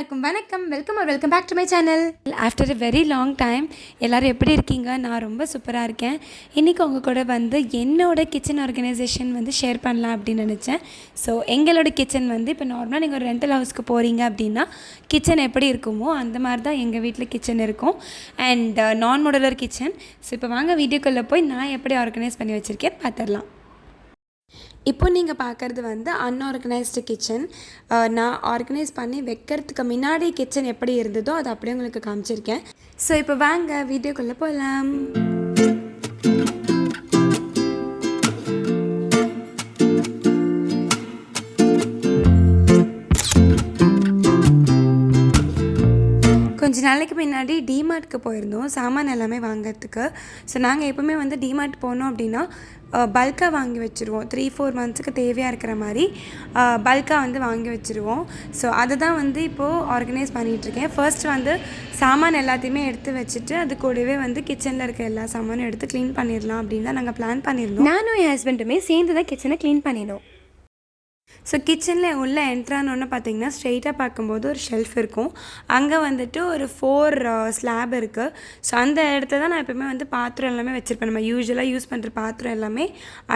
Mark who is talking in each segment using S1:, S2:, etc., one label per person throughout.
S1: எல்லாருக்கும் வணக்கம். Welcome back to my channel. After a very long time எல்லோரும் எப்படி இருக்கீங்க? நான் ரொம்ப சூப்பராக இருக்கேன். இன்றைக்கி உங்கள் கூட என்னோடய கிச்சன் ஆர்கனைசேஷன் ஷேர் பண்ணலாம் அப்படின்னு நினச்சேன். ஸோ எங்களோட கிச்சன் இப்போ நார்மலாக நீங்கள் ஒரு ரெண்டல் ஹவுஸ்க்கு போகிறீங்க அப்படின்னா கிச்சன் எப்படி இருக்குமோ அந்த மாதிரி தான் எங்கள் வீட்டில் கிச்சன் இருக்கும். அண்ட் நான் மாடுலர் கிச்சன். ஸோ இப்போ வாங்க வீடியோக்குள்ளே போய் நான் எப்படி ஆர்கனைஸ் பண்ணி வச்சுருக்கேன் பார்த்துடலாம். இப்போ நீங்கள் பார்க்குறது அன்ஆர்கனைஸ்டு கிச்சன். நான் ஆர்கனைஸ் பண்ணி வைக்கிறதுக்கு முன்னாடி கிச்சன் எப்படி இருந்ததோ அதை அப்படியே உங்களுக்கு காமிச்சிருக்கேன். ஸோ இப்போ வாங்க வீடியோக்குள்ளே போகலாம். கொஞ்ச நாளைக்கு முன்னாடி டிமார்ட்க்கு போயிருந்தோம் சாமான் எல்லாமே வாங்கிறதுக்கு. ஸோ நாங்கள் எப்போவுமே டிமார்ட் போனோம் அப்படின்னா பல்காக வாங்கி வச்சுருவோம். 3-4 மந்த்ஸுக்கு தேவையாக இருக்கிற மாதிரி பல்காக வாங்கி வச்சுருவோம். ஸோ அதை தான் இப்போது ஆர்கனைஸ் பண்ணிகிட்ருக்கேன். ஃபர்ஸ்ட் சாமான் எல்லாத்தையுமே எடுத்து வச்சுட்டு அது கூடவே கிச்சனில் இருக்க எல்லா சாமானும் எடுத்து க்ளீன் பண்ணிடலாம் அப்படின்னு தான் நாங்கள் பிளான் பண்ணியிருந்தோம். நானும் என் ஹஸ்பண்டுமே சேர்ந்து தான் கிச்சனை க்ளீன் பண்ணினோம். ஸோ கிச்சனில் உள்ளே என்ட்ரானோன்னு பார்த்தீங்கன்னா ஸ்ட்ரெயிட்டாக பார்க்கும்போது ஒரு ஷெல்ஃப் இருக்கும். அங்கே ஒரு 4 ஸ்லாப் இருக்குது. ஸோ அந்த இடத்த தான் நான் எப்போயுமே பாத்திரம் எல்லாமே வச்சுருப்பேன். நம்ம யூஸ்வலாக யூஸ் பண்ணுற பாத்திரம் எல்லாமே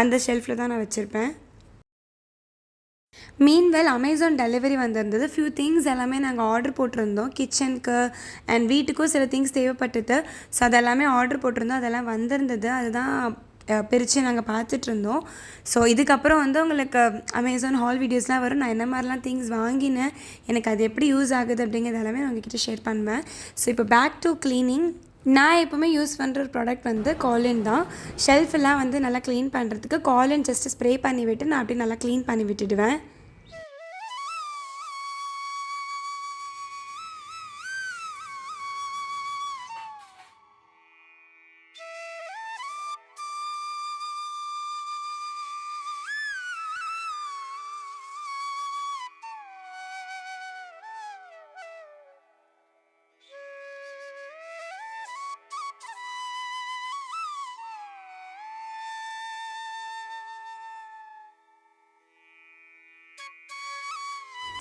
S1: அந்த ஷெல்ஃபில் தான் நான் வச்சுருப்பேன். மீன்வெல் அமேசான் டெலிவரி வந்திருந்தது. ஃபியூ திங்ஸ் எல்லாமே நாங்கள் ஆர்டர் போட்டிருந்தோம் கிச்சனுக்கு அண்ட் வீட்டுக்கும் சில திங்ஸ் தேவைப்பட்டது. ஸோ அதெல்லாமே ஆர்டர் போட்டிருந்தோம். அதெல்லாம் வந்திருந்தது. அதுதான் பிரித்து நாங்கள் பார்த்துட்ருந்தோம். ஸோ இதுக்கப்புறம் உங்களுக்கு அமேசான் ஹால் வீடியோஸ்லாம் வரும். நான் என்ன மாதிரிலாம் திங்ஸ் வாங்கினேன், எனக்கு அது எப்படி யூஸ் ஆகுது அப்படிங்கிறது எல்லாமே நான் உங்ககிட்ட ஷேர் பண்ணுவேன். ஸோ இப்போ பேக் டு க்ளீனிங். நான் எப்போவுமே யூஸ் பண்ணுற ஒரு ப்ராடக்ட் காலின் தான். ஷெல்ஃபெல்லாம் நல்லா க்ளீன் பண்ணுறதுக்கு காலின் ஜஸ்ட்டு ஸ்ப்ரே பண்ணி விட்டு நான் அப்படியே நல்லா க்ளீன் பண்ணி விட்டுடுவேன்.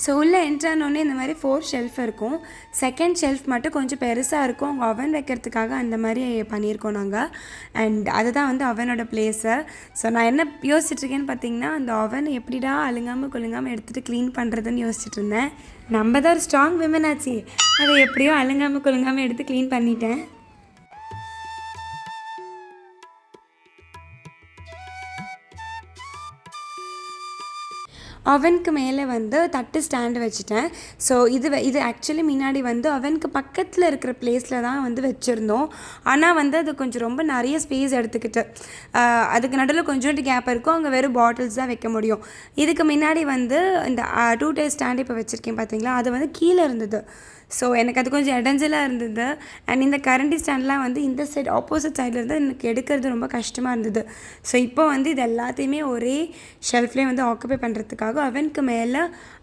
S1: ஸோ உள்ளே என்ட்ரானோடனே இந்த மாதிரி 4 ஷெல்ஃப் இருக்கும். செகண்ட் ஷெல்ஃப் மட்டும் கொஞ்சம் பெருசாக இருக்கும். அவங்க அவன் வைக்கிறதுக்காக அந்த மாதிரி பண்ணியிருக்கோம் நாங்கள். அண்ட் அதுதான் அவனோட பிளேஸு. ஸோ நான் என்ன யோசிச்சுட்ருக்கேன்னு பார்த்தீங்கன்னா அந்த அவன் எப்படிடா அழுங்காமல் கொழுங்காமல் எடுத்துகிட்டு க்ளீன் பண்ணுறதுன்னு யோசிச்சுட்டு இருந்தேன். நம்ம தான் ஒரு ஸ்ட்ராங் விமன் ஆச்சு. அதை எப்படியோ அழுங்காமல் கொழுங்காமல் எடுத்து க்ளீன் பண்ணிட்டேன். அவனுக்கு மேலே தட்டு ஸ்டாண்டு வச்சுட்டேன். ஸோ இது ஆக்சுவலி முன்னாடி அவனுக்கு பக்கத்தில் இருக்கிற பிளேஸில் தான் வச்சுருந்தோம். ஆனால் அது கொஞ்சம் ரொம்ப நிறைய ஸ்பேஸ் எடுத்துக்கிட்டு அதுக்கு நடுவில் கொஞ்சோண்டு கேப் இருக்கும். அங்கே வெறும் பாட்டில்ஸ் தான் வைக்க முடியும். இதுக்கு முன்னாடி இந்த 2 டயர் ஸ்டாண்டு இப்போ வச்சுருக்கேன் பார்த்தீங்களா, அது கீழே இருந்தது. ஸோ எனக்கு அது கொஞ்சம் இடைஞ்சலாக இருந்தது. அண்ட் இந்த கரண்டி ஸ்டாண்ட்லாம் இந்த சைடு ஆப்போசிட் சைடில் இருந்து எனக்கு எடுக்கிறது ரொம்ப கஷ்டமாக இருந்தது. ஸோ இப்போ இது எல்லாத்தையுமே ஒரே ஷெல்ஃப்லேயே ஆக்குபை பண்ணுறதுக்காக அவனுக்கு மேலே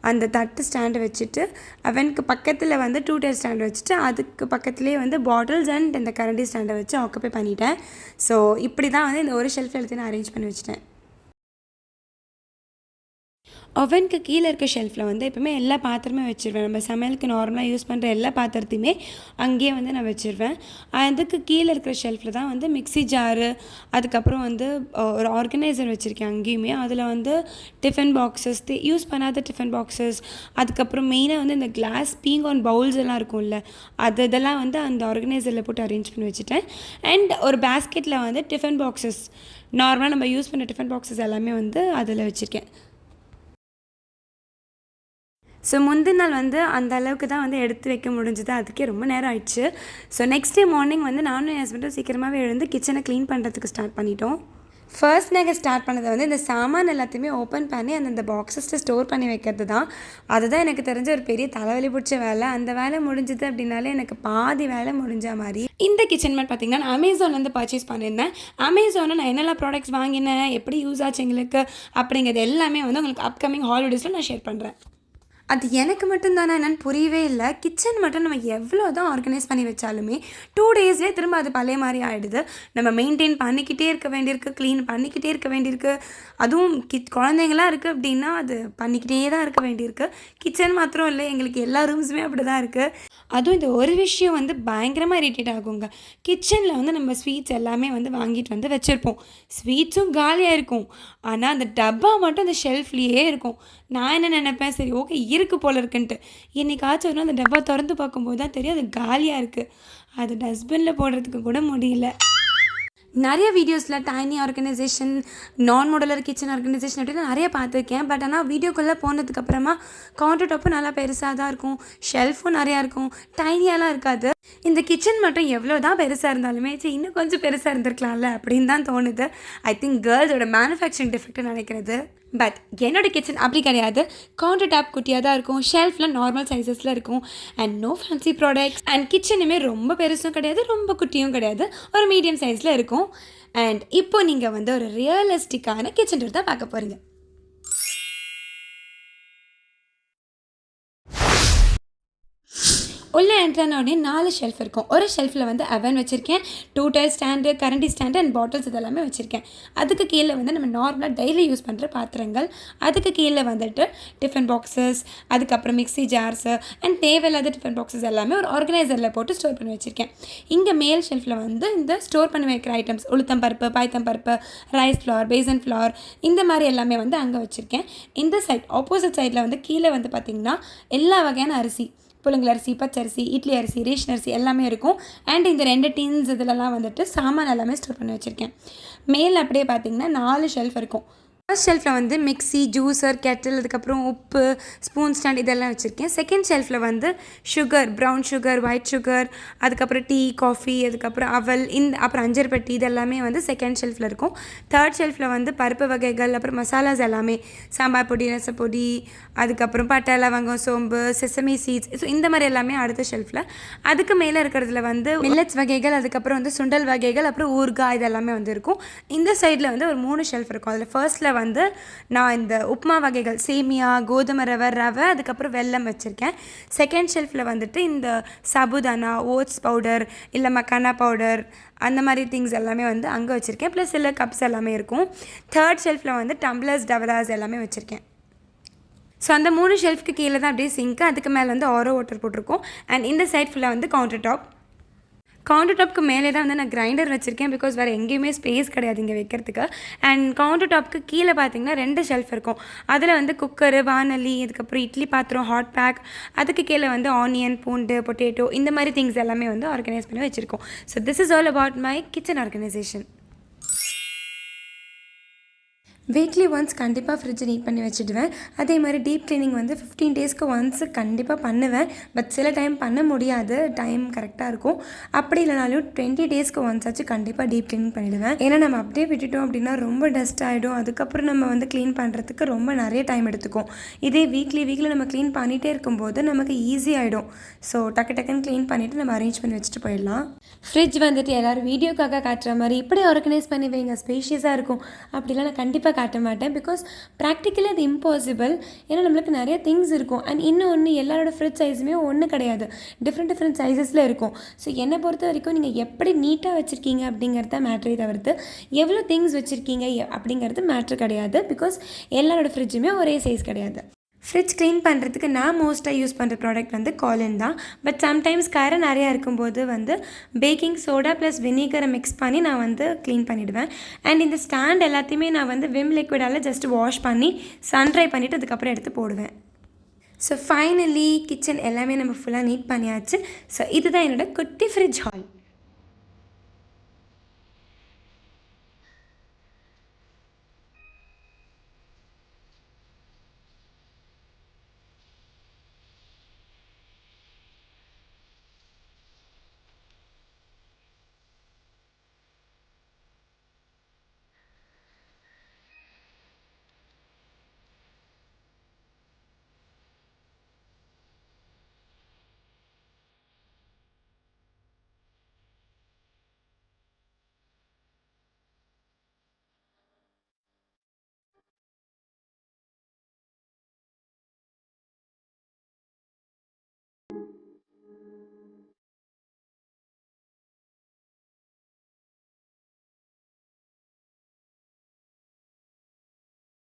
S1: அந்த தட்டு ஸ்டாண்டு வச்சுட்டு அவனுக்கு பக்கத்தில் 2 டயர் ஸ்டாண்டு வச்சுட்டு அதுக்கு பக்கத்துலேயே பாட்டில்ஸ் அண்ட் இந்த கரண்டி ஸ்டாண்டை வச்சு ஆக்குபை பண்ணிட்டேன். ஸோ இப்படி தான் இந்த ஒரு ஷெல்ஃப் எல்லாத்தையும் நான் அரேஞ்ச் பண்ணி வச்சுட்டேன். அவனுக்கு கீழே இருக்க ஷெல்ஃபில் எப்போவுமே எல்லா பாத்திரமே வச்சுருவேன். நம்ம சமையலுக்கு நார்மலாக யூஸ் பண்ணுற எல்லா பாத்திரத்தையுமே அங்கேயே நான் வச்சுருவேன். அதுக்கு கீழே இருக்கிற ஷெல்ஃபில் தான் மிக்ஸி ஜாரு, அதுக்கப்புறம் ஒரு ஆர்கனைசர் வச்சுருக்கேன் அங்கேயுமே. அதில் டிஃபன் பாக்ஸஸ், யூஸ் பண்ணாத டிஃபன் பாக்ஸஸ், அதுக்கப்புறம் மெயினாக இந்த கிளாஸ் பீங்கான் பவுல்ஸ் எல்லாம் இருக்கும்ல, இதெல்லாம் அந்த ஆர்கனைசரில் போட்டு அரேஞ்ச் பண்ணி வச்சுட்டேன். அண்ட் ஒரு பேஸ்கெட்டில் டிஃபன் பாக்ஸஸ், நார்மலாக நம்ம யூஸ் பண்ண டிஃபன் பாக்ஸஸ் எல்லாமே அதில் வச்சுருக்கேன். ஸோ முந்தின நாள் அந்த அளவுக்கு தான் எடுத்து வைக்க முடிஞ்சது. அதுக்கே ரொம்ப நேரம் ஆயிடுச்சு. ஸோ நெக்ஸ்ட் டே மார்னிங் நானும் என் ஹஸ்பண்டும் சீக்கிரமாகவே எழுந்து கிச்சனை க்ளீன் பண்ணுறதுக்கு ஸ்டார்ட் பண்ணிட்டோம். ஃபர்ஸ்ட் நாங்கள் ஸ்டார்ட் பண்ணது இந்த சாமான் எல்லாத்தையுமே ஓப்பன் பண்ணி அந்த பாக்ஸஸில் ஸ்டோர் பண்ணி வைக்கிறது தான். அதுதான் எனக்கு தெரிஞ்ச ஒரு பெரிய தலைவலி பிடிச்ச வேலை. அந்த வேலை முடிஞ்சது அப்படின்னாலே எனக்கு பாதி வேலை முடிஞ்ச மாதிரி. இந்த கிச்சன் மேட் பார்த்திங்கன்னா நான் அமேசான்லேருந்து பர்ச்சேஸ் பண்ணியிருந்தேன். அமேசானில் நான் என்னெல்லாம் ப்ராடக்ட்ஸ் வாங்கினேன், எப்படி யூஸ் ஆச்சு எங்களுக்கு அப்படிங்கிறது எல்லாமே உங்களுக்கு அப்கமிங் ஹாலிடேஸில் நான் ஷேர் பண்ணுறேன். அது எனக்கு மட்டும் தானே என்னன்னு புரியவே இல்லை. கிச்சன் மட்டும் நம்ம எவ்வளோ தான் ஆர்கனைஸ் பண்ணி வச்சாலுமே 2 டேஸ்லேயே திரும்ப அது பழைய மாதிரி ஆகிடுது. நம்ம மெயின்டைன் பண்ணிக்கிட்டே இருக்க வேண்டியிருக்கு, க்ளீன் பண்ணிக்கிட்டே இருக்க வேண்டியிருக்கு. அதுவும் குழந்தைங்களாம் இருக்குது அப்படின்னா அது பண்ணிக்கிட்டே தான் இருக்க வேண்டியிருக்கு. கிச்சன் மாத்திரம் இல்லை, எங்களுக்கு எல்லா ரூம்ஸுமே அப்படி தான் இருக்குது. அதுவும் இந்த ஒரு விஷயம் வந்து பயங்கரமாக இரிட்டேட் ஆகுங்க. கிச்சனில் வந்து நம்ம ஸ்வீட்ஸ் எல்லாமே வந்து வாங்கிட்டு வந்து வச்சுருப்போம். ஸ்வீட்ஸும் காலியாக இருக்கும், ஆனால் அந்த டப்பா மட்டும் அந்த ஷெல்ஃப்லேயே இருக்கும். நான் என்ன நினைப்பேன், சரி ஓகே இருக்குது போல இருக்குன்ட்டு. என்னைக்காச்சும் ஒரு நாள் அந்த டப்பா திறந்து பார்க்கும்போது தான் தெரியும் அது காலியாக இருக்குது. அது டஸ்ட்பினில் போடுறதுக்கு கூட முடியல. நிறைய வீடியோஸில் டைனி ஆர்கனைசேஷன், நான் மாடுலர் கிச்சன் ஆர்கனைசேஷன் அப்படின்னு நிறைய பார்த்துருக்கேன். பட் ஆனால் வீடியோக்குள்ளே போனதுக்கப்புறமா கவுண்டர் டாப்பும் நல்லா பெருசாக தான் இருக்கும், ஷெல்ஃபும் நிறையா இருக்கும், டைனியாலாம் இருக்காது. இந்த கிச்சன் மட்டும் எவ்வளோ தான் பெருசாக இருந்தாலுமே சரி இன்னும் கொஞ்சம் பெருசாக இருந்திருக்கலாம்ல அப்படின்னு தான் தோணுது. ஐ திங்க் கேர்ள்ஸோட மேனுஃபேக்சரிங் டிஃபெக்ட்னு நினைக்கிறது. பட் என்னோடய கிச்சன் அப்படி கிடையாது. கவுண்டர் டாப் குட்டியாக தான் இருக்கும், ஷெல்ஃபில் நார்மல் சைஸஸில் இருக்கும், and no fancy products. And கிச்சனுமே ரொம்ப பெருசும் கிடையாது, ரொம்ப குட்டியும் கிடையாது, ஒரு மீடியம் சைஸில் இருக்கும். அண்ட் இப்போ நீங்கள் வந்து ஒரு ரியலிஸ்டிக்கான கிச்சன் டூர் தான் பார்க்க போகிறீங்க. உள்ளே என்ட்ரான உடனே 4 ஷெல்ஃப் இருக்கும். ஒரு ஷெல்ஃபில் வந்து அவன் வச்சுருக்கேன், 2 டைல் ஸ்டாண்டு, கரண்டி ஸ்டாண்டு அண்ட் பாட்டில்ஸ் இதெல்லாமே வச்சுருக்கேன். அதுக்கு கீழே வந்து நம்ம நார்மலாக டெய்லி யூஸ் பண்ணுற பாத்திரங்கள், அதுக்கு கீழே வந்துட்டு டிஃபன் பாக்ஸஸ், அதுக்கப்புறம் மிக்ஸி ஜார்ஸு அண்ட் தேவையில்லாத டிஃபன் பாக்ஸஸ் எல்லாமே ஒரு ஆர்கனைசரில் போட்டு ஸ்டோர் பண்ணி வச்சுருக்கேன். இங்கே மேல் ஷெல்ஃபில் வந்து இந்த ஸ்டோர் பண்ணி வைக்கிற ஐட்டம்ஸ், உளுத்தம் பருப்பு, பயத்தம் பருப்பு, ரைஸ் ஃப்ளார், பேசன் ஃப்ளார், இந்த மாதிரி எல்லாமே வந்து அங்கே வச்சுருக்கேன். இந்த சைட் ஆப்போசிட் சைடில் வந்து கீழே வந்து பார்த்திங்கன்னா எல்லா வகையான அரிசி, புழுங்கலரிசி, பச்சரிசி, இட்லி அரிசி, ரேஷன் அரிசி எல்லாமே இருக்கும். அண்ட் இந்த 2 டீன்ஸ் இதிலலாம் வந்துட்டு சாமான் எல்லாமே ஸ்டோர் பண்ணி வச்சுருக்கேன். மேலே அப்படியே பார்த்திங்கன்னா 4 ஷெல்ஃப் இருக்கும். ஃபர்ஸ்ட் ஷெல்ஃபில் வந்து மிக்ஸி, ஜூஸர், கெட்டில், அதுக்கப்புறம் உப்பு, ஸ்பூன் ஸ்டாண்ட் இதெல்லாம் வச்சுருக்கேன். செகண்ட் ஷெல்ஃபில் வந்து sugar, brown sugar, white sugar, அதுக்கப்புறம் டீ, காஃபி, அதுக்கப்புறம் அவல், அப்புறம் அஞ்சர் பெட்டி இதெல்லாமே வந்து செகண்ட் ஷெல்ஃபில் இருக்கும். தேர்ட் ஷெல்ஃபில் வந்து பருப்பு வகைகள், அப்புறம் மசாலாஸ் எல்லாமே, சாம்பார் பொடி, ரசப்பொடி, அதுக்கப்புறம் பட்டை, லவங்கம், சோம்பு, செசமி சீட்ஸ், ஸோ இந்த மாதிரி எல்லாமே அடுத்த ஷெல்ஃபில். அதுக்கு மேலே இருக்கிறதுல வந்து மில்லட்ஸ் வகைகள், அதுக்கப்புறம் வந்து சுண்டல் வகைகள், அப்புறம் ஊறுகாய் இதெல்லாமே வந்து இருக்கும். இந்த சைடில் வந்து ஒரு 3 ஷெல்ஃப் இருக்கும். அதில் ஃபர்ஸ்ட்டில் வந்து நான் இந்த உப்புமா வகைகள், சேமியா, கோதுமை ரவை, அதுக்கப்புறம் வெல்லம் வச்சுருக்கேன். செகண்ட் ஷெல்ஃபில் வந்துட்டு இந்த சபுதானா, ஓட்ஸ் பவுடர், இல்லை மக்கானா பவுடர், அந்த மாதிரி திங்ஸ் எல்லாமே வந்து அங்கே வச்சுருக்கேன். ப்ளஸ் இல்லை கப்ஸ் எல்லாமே இருக்கும். தேர்ட் ஷெல்ஃபில் வந்து டம்ளர்ஸ், டவலாஸ் எல்லாமே வச்சுருக்கேன். ஸோ அந்த 3 ஷெல்ஃப்க்கு கீழே தான் அப்படியே சிங்க்கு, அதுக்கு மேலே வந்து ஆரோ வாட்டர் போட்டிருக்கோம். அண்ட் இந்த சைட் ஃபுல்லாக வந்து கவுண்டர் டாப்க்கு மேலே தான் வந்து நான் கிரைண்டர் வச்சுருக்கேன். பிகாஸ் வேறு எங்கேயுமே ஸ்பேஸ் கிடையாது இங்கே வைக்கிறதுக்கு. அண்ட் கவுண்டர் டாப்க்கு கீழே பார்த்திங்கன்னா 2 ஷெல்ஃப் இருக்கும். அதில் வந்து குக்கரு, வானலி, அதுக்கப்புறம் இட்லி பாத்திரம், ஹாட் பேக், அதுக்கு கீழே வந்து ஆனியன், பூண்டு, பொட்டேட்டோ, இந்த மாதிரி திங்ஸ் எல்லாமே வந்து ஆர்கனைஸ் பண்ணி வச்சுருக்கோம். So this is all about my kitchen organisation. Weekly once கண்டிப்பாக ஃப்ரிட்ஜை நீட் பண்ணி வச்சுடுவேன். அதே மாதிரி டீப் க்ளீனிங் வந்து 15 டேஸ்க்கு ஒன்ஸ் கண்டிப்பாக பண்ணுவேன். பட் சில டைம் பண்ண முடியாது, டைம் கரெக்டாக இருக்கும். அப்படி இல்லைனாலும் 20 டேஸ்க்கு ஒன்ஸ் ஆச்சு கண்டிப்பாக டீப் க்ளீனிங் பண்ணிவிடுவேன். ஏன்னா நம்ம அப்படியே விட்டுட்டோம் அப்படின்னா ரொம்ப டஸ்ட் ஆகிடும். அதுக்கப்புறம் நம்ம வந்து க்ளீன் பண்ணுறதுக்கு ரொம்ப நிறைய டைம் எடுத்துக்கும். இதே வீக்லி நம்ம க்ளீன் பண்ணிகிட்டே இருக்கும்போது நமக்கு ஈஸி ஆகிடும். ஸோ டக்குன்னு க்ளீன் பண்ணிவிட்டு நம்ம அரேஞ்ச் பண்ணி வச்சுட்டு போயிடலாம். ஃப்ரிட்ஜ் வந்துட்டு எல்லோரும் வீடியோக்காக காட்டுற மாதிரி இப்படி ஆர்கனைஸ் பண்ணி வைங்க, ஸ்பேஷியஸாக இருக்கும் அப்படிலாம் நான் கண்டிப்பாக காட்ட மாட்டேன். பிகாஸ் ப்ராக்டிக்கலி அது இம்பாசிபிள். ஏன்னா நம்மளுக்கு நிறைய திங்ஸ் இருக்கும். அண்ட் இன்னொன்று, எல்லாரோட ஃப்ரிட்ஜ் சைஸுமே ஒன்று கிடையாது, டிஃப்ரெண்ட் சைஸஸில் இருக்கும். ஸோ என்னை பொறுத்த வரைக்கும் நீங்கள் எப்படி நீட்டாக வச்சுருக்கீங்க அப்படிங்கிறது தான் மேட்ரே தவிர்த்து எவ்வளோ திங்ஸ் வச்சுருக்கீங்க அப்படிங்கிறது மேட்ரு கிடையாது. பிகாஸ் எல்லாரோட ஃப்ரிட்ஜுமே ஒரே சைஸ் கிடையாது. ஃப்ரிட்ஜ் க்ளீன் பண்ணுறதுக்கு நான் மோஸ்ட்டாக யூஸ் பண்ணுற ப்ராடக்ட் வந்து காலின் தான். பட் சம்டைம்ஸ் கரை நிறையா இருக்கும்போது வந்து பேக்கிங் சோடா ப்ளஸ் வினிகரை மிக்ஸ் பண்ணி நான் வந்து க்ளீன் பண்ணிவிடுவேன். அண்ட் இந்த ஸ்டாண்ட் எல்லாத்தையுமே நான் வந்து விம் லிக்விடால் ஜஸ்ட் வாஷ் பண்ணி சன் ட்ரை பண்ணிவிட்டு அதுக்கப்புறம் எடுத்து போடுவேன். ஸோ ஃபைனலி கிச்சன் எல்லாமே நம்ம ஃபுல்லாக நீட் பண்ணியாச்சு. ஸோ இதுதான் என்னோடய குட்டி ஃப்ரிட்ஜ் ஹால்.